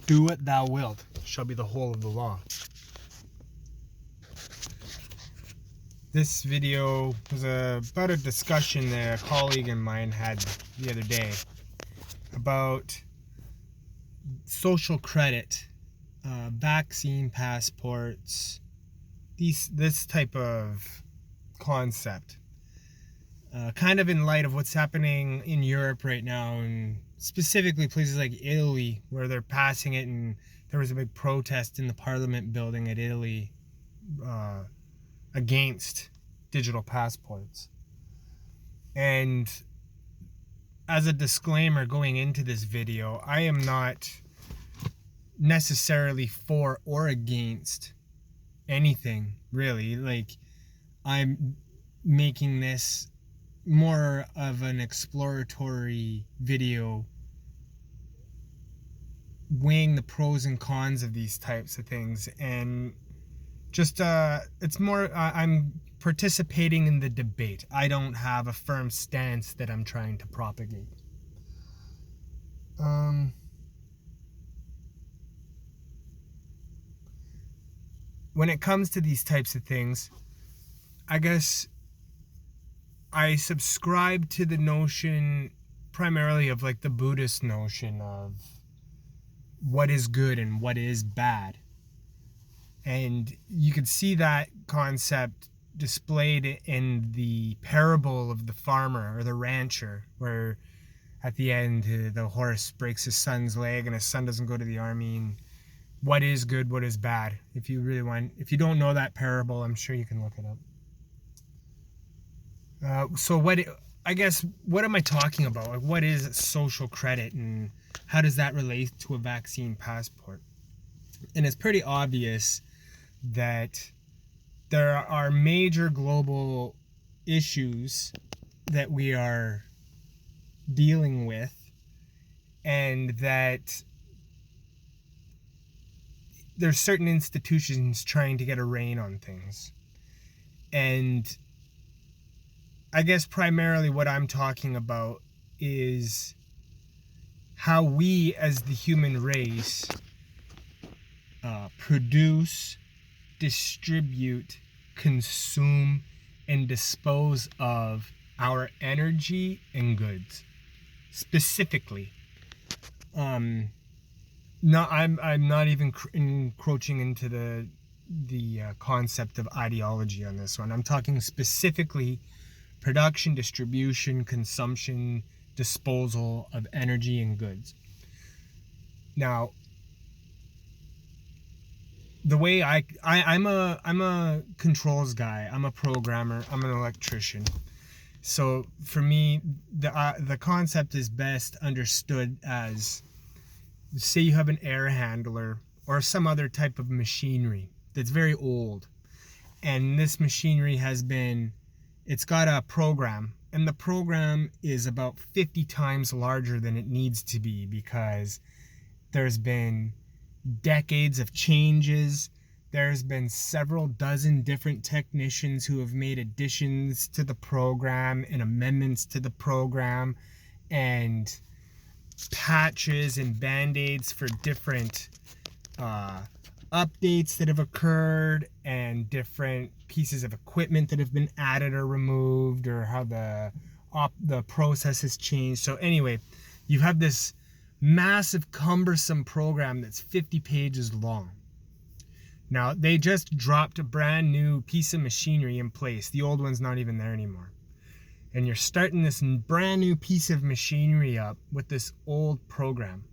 Do what thou wilt shall be the whole of the law. This video was about a discussion that a colleague of mine had the other day about social credit, vaccine passports, this type of concept. Kind of in light of what's happening in Europe right now, and specifically places like Italy, where they're passing it, and there was a big protest in the Parliament building at Italy against digital passports. And as a disclaimer going into this video, I am not necessarily for or against anything, really. Like, I'm making this more of an exploratory video, weighing the pros and cons of these types of things, and just it's more I'm participating in the debate. I don't have a firm stance that I'm trying to propagate. When it comes to these types of things, I guess I subscribe to the notion primarily of like the Buddhist notion of what is good and what is bad. And you could see that concept displayed in the parable of the farmer or the rancher, where at the end the horse breaks his son's leg and his son doesn't go to the army. And what is good, what is bad? If you don't know that parable, I'm sure you can look it up. So what am I talking about? Like, what is social credit, and how does that relate to a vaccine passport? And it's pretty obvious that there are major global issues that we are dealing with, and that there's certain institutions trying to get a rein on things. And I guess primarily what I'm talking about is how we as the human race produce, distribute, consume, and dispose of our energy and goods. Specifically, I'm not even encroaching into the concept of ideology on this one. I'm talking specifically production, distribution, consumption, disposal of energy and goods. Now, the way I'm a controls guy, I'm a programmer, I'm an electrician. So for me, the concept is best understood as, say you have an air handler or some other type of machinery that's very old, and this machinery it's got a program, and the program is about 50 times larger than it needs to be, because there's been decades of changes. There's been several dozen different technicians who have made additions to the program and amendments to the program, and patches and band-aids for different updates that have occurred, and different pieces of equipment that have been added or removed, or how the process has changed. So anyway, you have this massive cumbersome program that's 50 pages long. Now, they just dropped a brand new piece of machinery in place. The old one's not even there anymore. And you're starting this brand new piece of machinery up with this old program.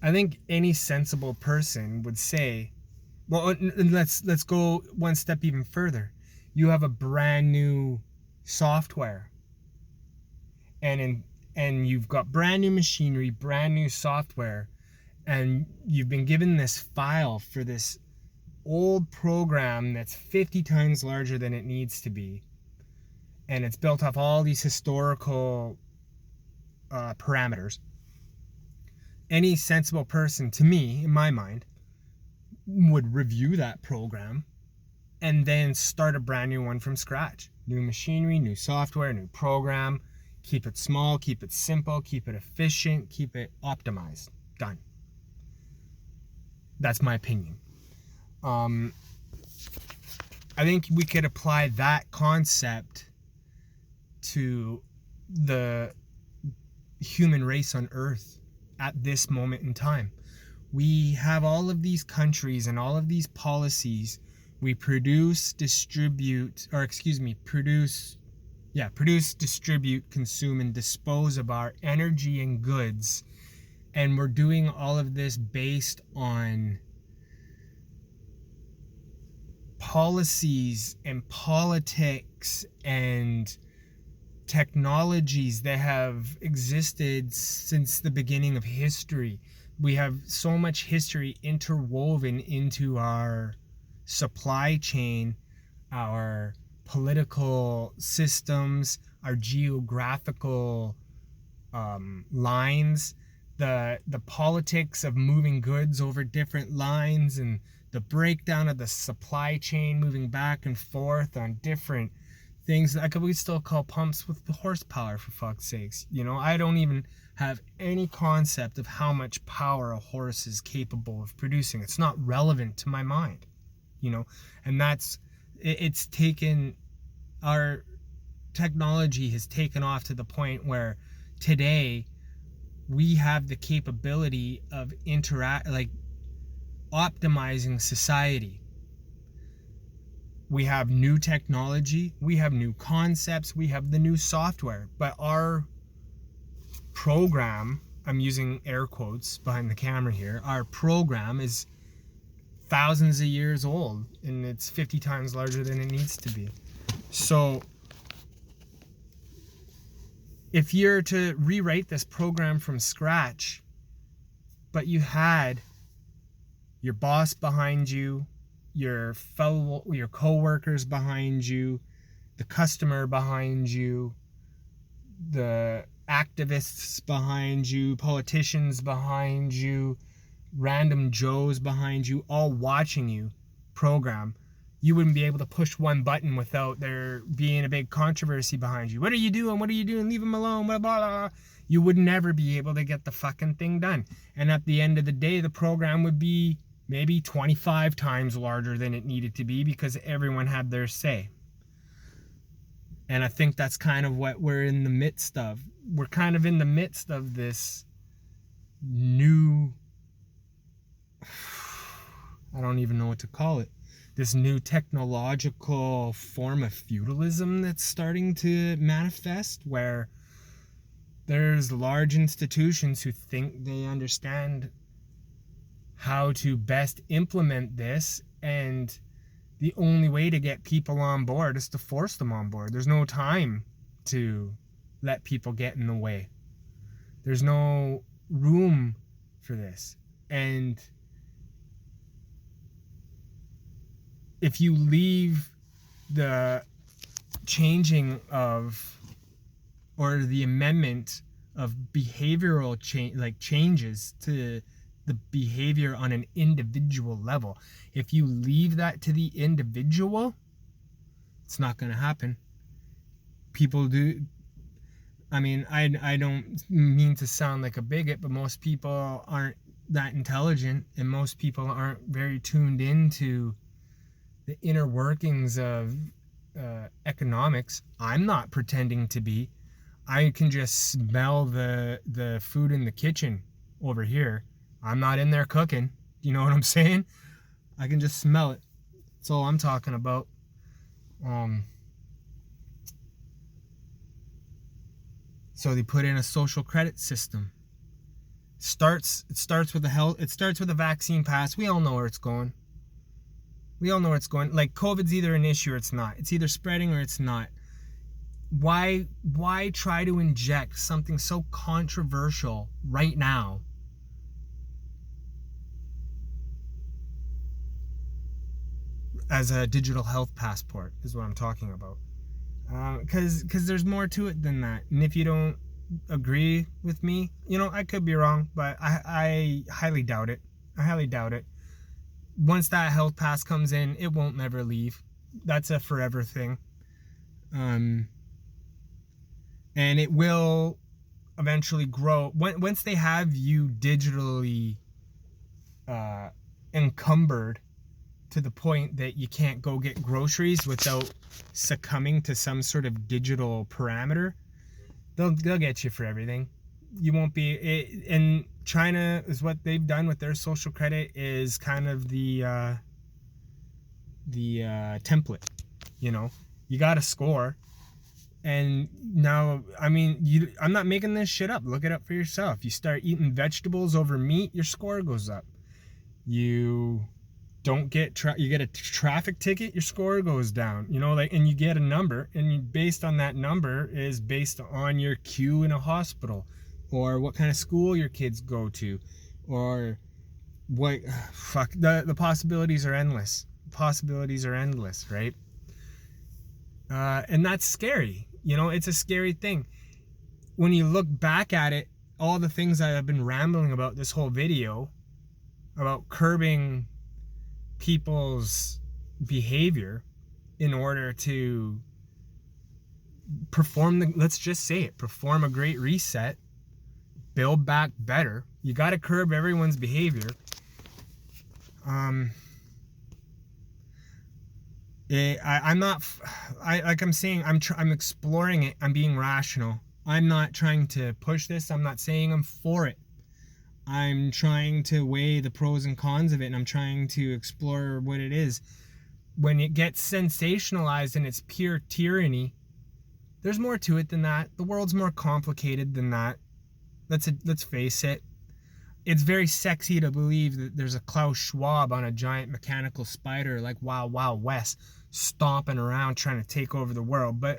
I think any sensible person would say, well, let's go one step even further. You have a brand new software, and you've got brand new machinery, brand new software, and you've been given this file for this old program that's 50 times larger than it needs to be, and it's built off all these historical parameters. Any sensible person, to me, in my mind, would review that program and then start a brand new one from scratch. New machinery, new software, new program. Keep it small, keep it simple, keep it efficient, keep it optimized. Done. That's my opinion. I think we could apply that concept to the human race on Earth at this moment in time. We have all of these countries and all of these policies. We produce, distribute, consume, and dispose of our energy and goods. And we're doing all of this based on policies and politics and technologies that have existed since the beginning of history. We have so much history interwoven into our supply chain, our political systems, our geographical lines, the politics of moving goods over different lines, and the breakdown of the supply chain moving back and forth on different things that we still call pumps with the horsepower, for fuck's sakes. You know, I don't even have any concept of how much power a horse is capable of producing. It's not relevant to my mind, you know, and it's taken, our technology has taken off to the point where today we have the capability of optimizing society. We have new technology, we have new concepts, we have the new software, but our program, I'm using air quotes behind the camera here, our program is thousands of years old, and it's 50 times larger than it needs to be. So if you're to rewrite this program from scratch, but you had your boss behind you, your co-workers behind you, the customer behind you, the activists behind you, politicians behind you, random Joes behind you, all watching you program, you wouldn't be able to push one button without there being a big controversy behind you. What are you doing? What are you doing? Leave him alone. Blah, blah, blah. You would never be able to get the fucking thing done. And at the end of the day, the program would be maybe 25 times larger than it needed to be because everyone had their say. And I think that's kind of what we're in the midst of. We're kind of in the midst of this new, I don't even know what to call it, this new technological form of feudalism that's starting to manifest, where there's large institutions who think they understand how to best implement this, and the only way to get people on board is to force them on board. There's no time to let people get in the way. There's no room for this. And if you leave the changing of, or the amendment of behavioral changes to the behavior on an individual level, if you leave that to the individual, it's not going to happen. People do, I mean, I don't mean to sound like a bigot, but most people aren't that intelligent, and most people aren't very tuned into the inner workings of economics. I'm not pretending to be. I can just smell the food in the kitchen over here. I'm not in there cooking. You know what I'm saying? I can just smell it. That's all I'm talking about. So they put in a social credit system. It starts with the vaccine pass. We all know where it's going. We all know where it's going. Like, COVID's either an issue or it's not. It's either spreading or it's not. Why try to inject something so controversial right now? As a digital health passport is what I'm talking about. Because there's more to it than that. And if you don't agree with me, you know, I could be wrong, but I highly doubt it. I highly doubt it. Once that health pass comes in, it won't never leave. That's a forever thing. And it will eventually grow. Once they have you digitally encumbered to the point that you can't go get groceries without succumbing to some sort of digital parameter, they'll get you for everything. You won't be. And China is what they've done with their social credit is kind of the template. You know, you got to score. And now, I mean, I'm not making this shit up. Look it up for yourself. You start eating vegetables over meat, your score goes up. You don't get you get a traffic ticket, your score goes down. You know, like, and you get a number, and based on that number is based on your queue in a hospital, or what kind of school your kids go to, or what. Fuck, the possibilities are endless. Possibilities are endless, right? And that's scary. You know, it's a scary thing. When you look back at it, all the things I've been rambling about this whole video, about curbing people's behavior in order to perform let's just say it, perform a great reset, build back better. You got to curb everyone's behavior. I'm exploring it. I'm being rational. I'm not trying to push this. I'm not saying I'm for it. I'm trying to weigh the pros and cons of it, and I'm trying to explore what it is. When it gets sensationalized and it's pure tyranny, there's more to it than that. The world's more complicated than that. Let's face it. It's very sexy to believe that there's a Klaus Schwab on a giant mechanical spider like Wild Wild West stomping around trying to take over the world. But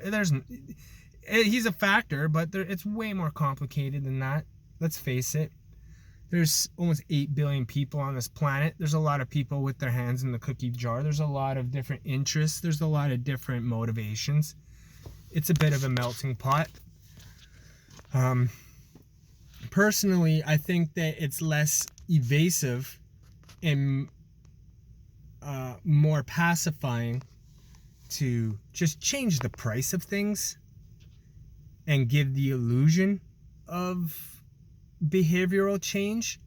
he's a factor, but it's way more complicated than that. Let's face it. There's almost 8 billion people on this planet. There's a lot of people with their hands in the cookie jar. There's a lot of different interests. There's a lot of different motivations. It's a bit of a melting pot. Personally, I think that it's less evasive and more pacifying to just change the price of things and give the illusion of behavioral change.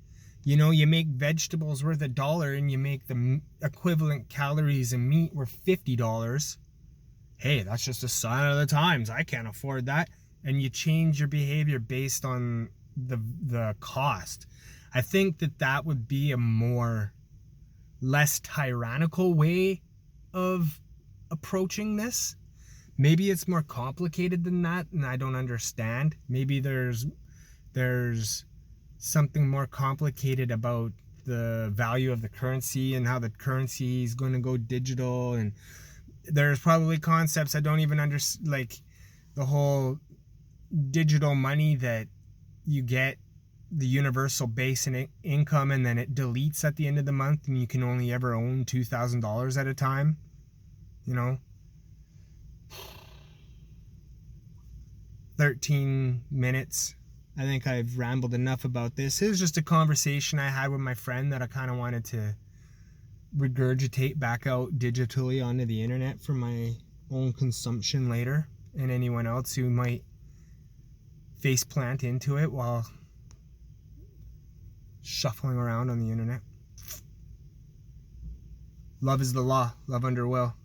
You know, you make vegetables worth $1 and you make the equivalent calories in meat worth $50. Hey, that's just a sign of the times. I can't afford that. And you change your behavior based on the cost. I think that would be a less tyrannical way of approaching this. Maybe it's more complicated than that, and I don't understand. Maybe there's something more complicated about the value of the currency and how the currency is going to go digital, and there's probably concepts I don't even understand, like the whole digital money that you get the universal basic income and then it deletes at the end of the month and you can only ever own $2,000 at a time. You know, 13 minutes. I think I've rambled enough about this. It was just a conversation I had with my friend that I kind of wanted to regurgitate back out digitally onto the internet for my own consumption later, and anyone else who might face plant into it while shuffling around on the internet. Love is the law. Love under will.